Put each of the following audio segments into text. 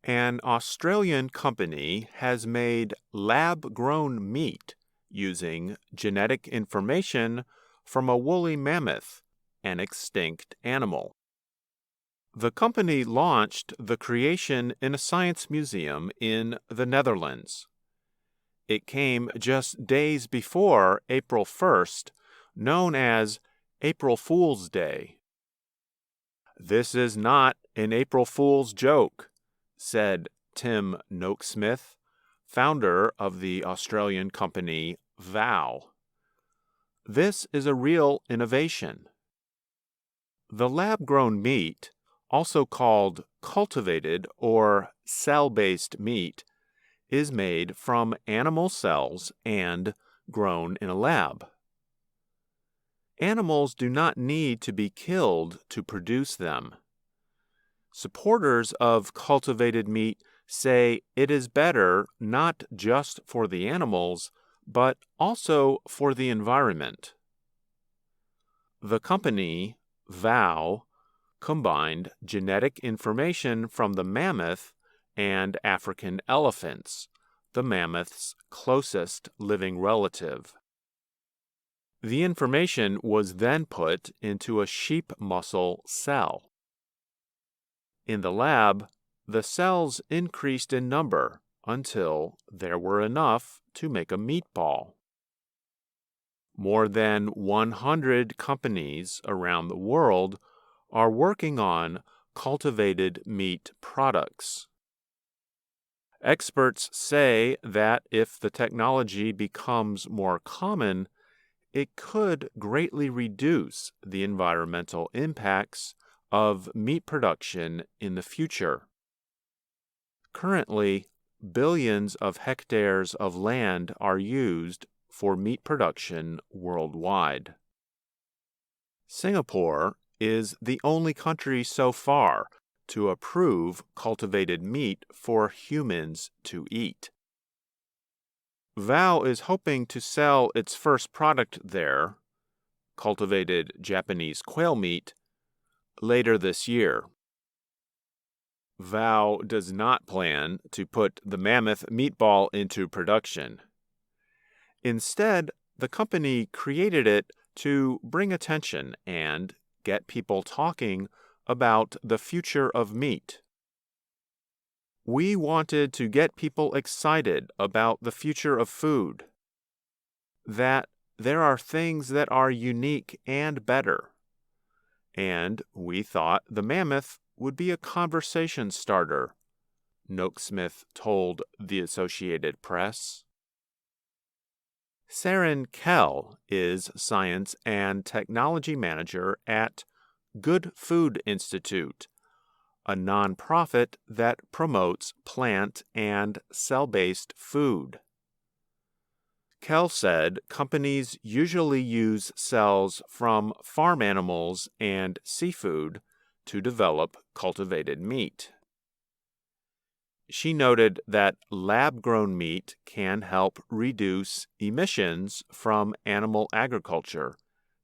An Australian company has made lab-grown meat using genetic information from a woolly mammoth, an extinct animal. The company launched the creation in a science museum in the Netherlands. It came just days before April 1st, known as April Fool's Day. "This is not an April Fool's joke," said Tim Noakesmith, founder of the Australian company Vow. "This is a real innovation." The lab-grown meat, also called cultivated or cell-based meat, is made from animal cells and grown in a lab. Animals do not need to be killed to produce them. Supporters of cultivated meat say it is better not just for the animals, but also for the environment. The company, Vow, combined genetic information from the mammoth and African elephants, the mammoth's closest living relative. The information was then put into a sheep muscle cell. In the lab, the cells increased in number until there were enough to make a meatball. More than 100 companies around the world are working on cultivated meat products. Experts say that if the technology becomes more common, it could greatly reduce the environmental impacts of meat production in the future. Currently, billions of hectares of land are used for meat production worldwide. Singapore is the only country so far to approve cultivated meat for humans to eat. Vow is hoping to sell its first product there, cultivated Japanese quail meat, later this year. Vow does not plan to put the mammoth meatball into production. Instead, the company created it to bring attention and get people talking about the future of meat. "We wanted to get people excited about the future of food, that there are things that are unique and better. And we thought the mammoth would be a conversation starter," Noakesmith told the Associated Press. Saren Kell is Science and Technology Manager at Good Food Institute, a nonprofit that promotes plant and cell-based food. Kell said companies usually use cells from farm animals and seafood to develop cultivated meat. She noted that lab-grown meat can help reduce emissions from animal agriculture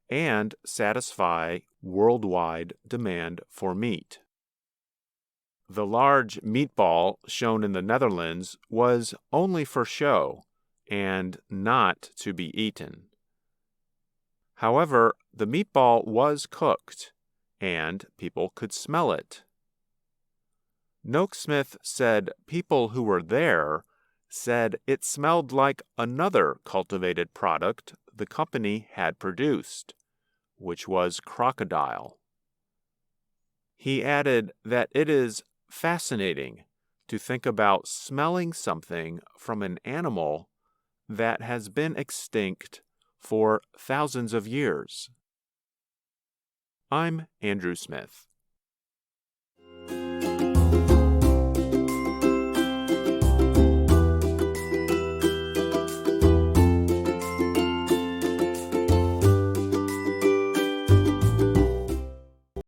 and satisfy worldwide demand for meat. The large meatball shown in the Netherlands was only for show and not to be eaten. However, the meatball was cooked, and people could smell it. Noakesmith said people who were there said it smelled like another cultivated product the company had produced, which was crocodile. He added that it is fascinating to think about smelling something from an animal that has been extinct for thousands of years. I'm Andrew Smith.